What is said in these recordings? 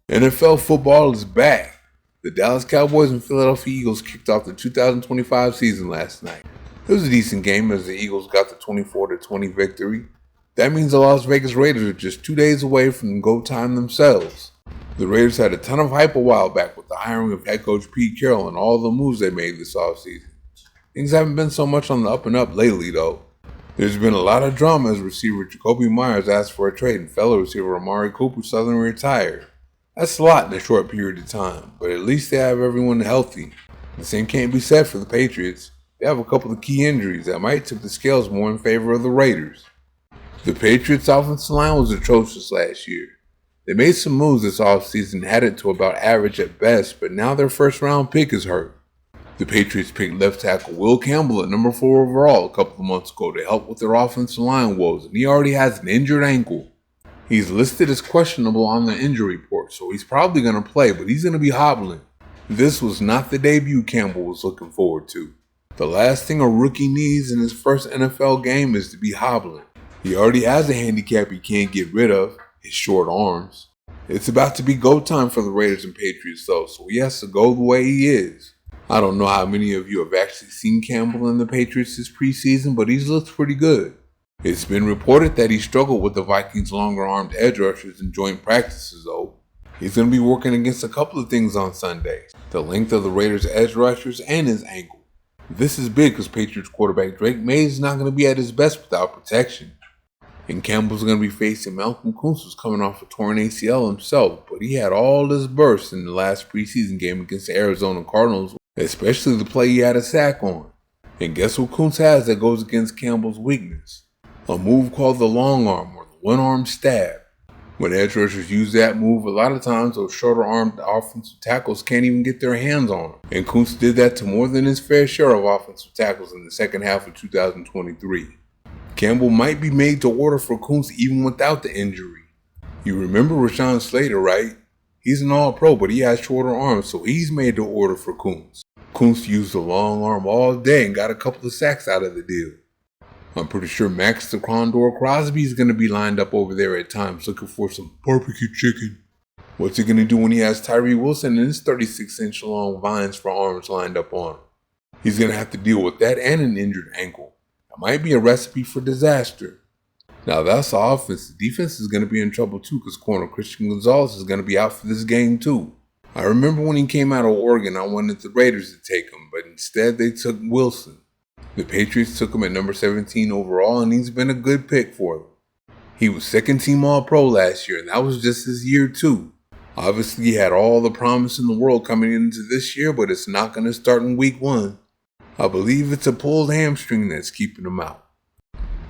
NFL football is back. The Dallas Cowboys and Philadelphia Eagles kicked off the 2025 season last night. It was a decent game as the Eagles got the 24-20 victory. That means the Las Vegas Raiders are just 2 days away from go time themselves. The Raiders had a ton of hype a while back with the hiring of head coach Pete Carroll and all the moves they made this offseason. Things haven't been so much on the up and up lately though. There's been a lot of drama as receiver Jacoby Myers asked for a trade and fellow receiver Amari Cooper suddenly retired. That's a lot in a short period of time, but at least they have everyone healthy. The same can't be said for the Patriots. They have a couple of key injuries that might tip the scales more in favor of the Raiders. The Patriots' offensive line was atrocious last year. They made some moves this offseason, had it to about average at best, but now their first round pick is hurt. The Patriots picked left tackle Will Campbell at number 4 overall a couple of months ago to help with their offensive line woes, and he already has an injured ankle. He's listed as questionable on the injury report, so he's probably going to play, but he's going to be hobbling. This was not the debut Campbell was looking forward to. The last thing a rookie needs in his first NFL game is to be hobbling. He already has a handicap he can't get rid of, his short arms. It's about to be go time for the Raiders and Patriots though, so he has to go the way he is. I don't know how many of you have actually seen Campbell in the Patriots this preseason, but he's looked pretty good. It's been reported that he struggled with the Vikings' longer-armed edge rushers in joint practices though. He's going to be working against a couple of things on Sunday. The length of the Raiders' edge rushers and his ankle. This is big because Patriots quarterback Drake May is not going to be at his best without protection. And Campbell's going to be facing Malcolm Kuntz, who's coming off a torn ACL himself, but he had all this burst in the last preseason game against the Arizona Cardinals, especially the play he had a sack on. And guess what Kuntz has that goes against Campbell's weakness? A move called the long arm or the one-arm stab. When edge rushers use that move, a lot of times those shorter-armed offensive tackles can't even get their hands on him. And Kuntz did that to more than his fair share of offensive tackles in the second half of 2023. Campbell might be made to order for Kuntz even without the injury. You remember Rashawn Slater, right? He's an all-pro, but he has shorter arms, so he's made to order for Kuntz. Kuntz used the long arm all day and got a couple of sacks out of the deal. I'm pretty sure Max the Condor Crosby is going to be lined up over there at times looking for some barbecue chicken. What's he going to do when he has Tyree Wilson and his 36-inch long vines for arms lined up on him? He's going to have to deal with that and an injured ankle. That might be a recipe for disaster. Now that's the offense. The defense is going to be in trouble too because corner Christian Gonzalez is going to be out for this game too. I remember when he came out of Oregon, I wanted the Raiders to take him, but instead they took Wilson. The Patriots took him at number 17 overall, and he's been a good pick for them. He was second team All-Pro last year, and that was just his year too. Obviously, he had all the promise in the world coming into this year, but it's not going to start in week 1. I believe it's a pulled hamstring that's keeping him out.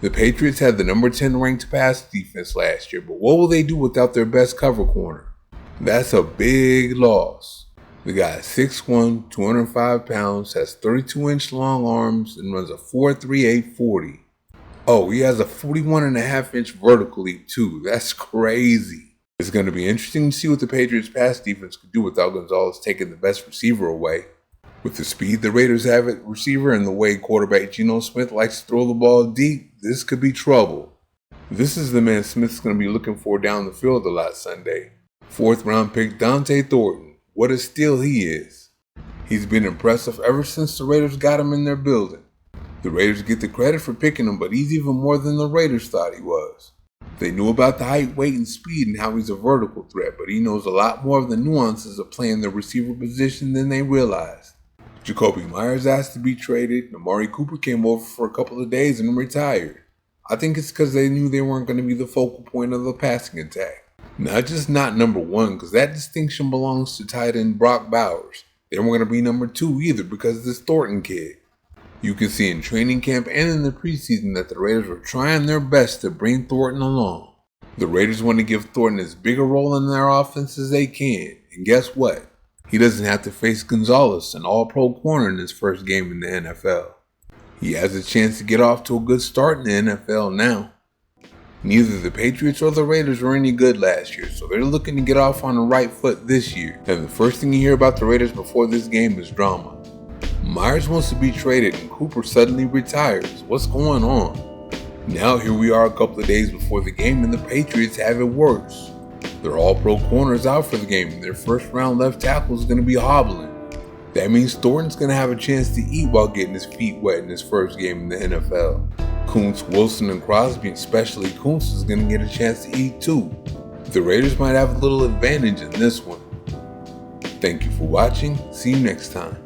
The Patriots had the number 10 ranked pass defense last year, but what will they do without their best cover corner? That's a big loss. The guy is 6'1", 205 pounds, has 32-inch long arms, and runs a 4.38 40. Oh, he has a 41.5-inch vertical leap too. That's crazy. It's going to be interesting to see what the Patriots pass defense could do without Gonzalez taking the best receiver away. With the speed the Raiders have at receiver and the way quarterback Geno Smith likes to throw the ball deep, this could be trouble. This is the man Smith's going to be looking for down the field a lot Sunday. 4th round pick Dante Thornton. What a steal he is. He's been impressive ever since the Raiders got him in their building. The Raiders get the credit for picking him, but he's even more than the Raiders thought he was. They knew about the height, weight, and speed and how he's a vertical threat, but he knows a lot more of the nuances of playing the receiver position than they realized. Jacoby Myers asked to be traded, and Amari Cooper came over for a couple of days and retired. I think it's because they knew they weren't going to be the focal point of the passing attack. Not just not number 1, because that distinction belongs to tight end Brock Bowers. They weren't going to be number 2 either because of this Thornton kid. You can see in training camp and in the preseason that the Raiders were trying their best to bring Thornton along. The Raiders want to give Thornton as big a role in their offense as they can. And guess what? He doesn't have to face Gonzalez, an all-pro corner, in his first game in the NFL. He has a chance to get off to a good start in the NFL now. Neither the Patriots or the Raiders were any good last year, so they're looking to get off on the right foot this year. And the first thing you hear about the Raiders before this game is drama. Myers wants to be traded and Cooper suddenly retires. What's going on? Now here we are a couple of days before the game and the Patriots have it worse. Their all-pro corners out for the game, and their first-round left tackle is going to be hobbling. That means Thornton's going to have a chance to eat while getting his feet wet in his first game in the NFL. Kuntz, Wilson, and Crosby, especially Kuntz, is going to get a chance to eat too. The Raiders might have a little advantage in this one. Thank you for watching. See you next time.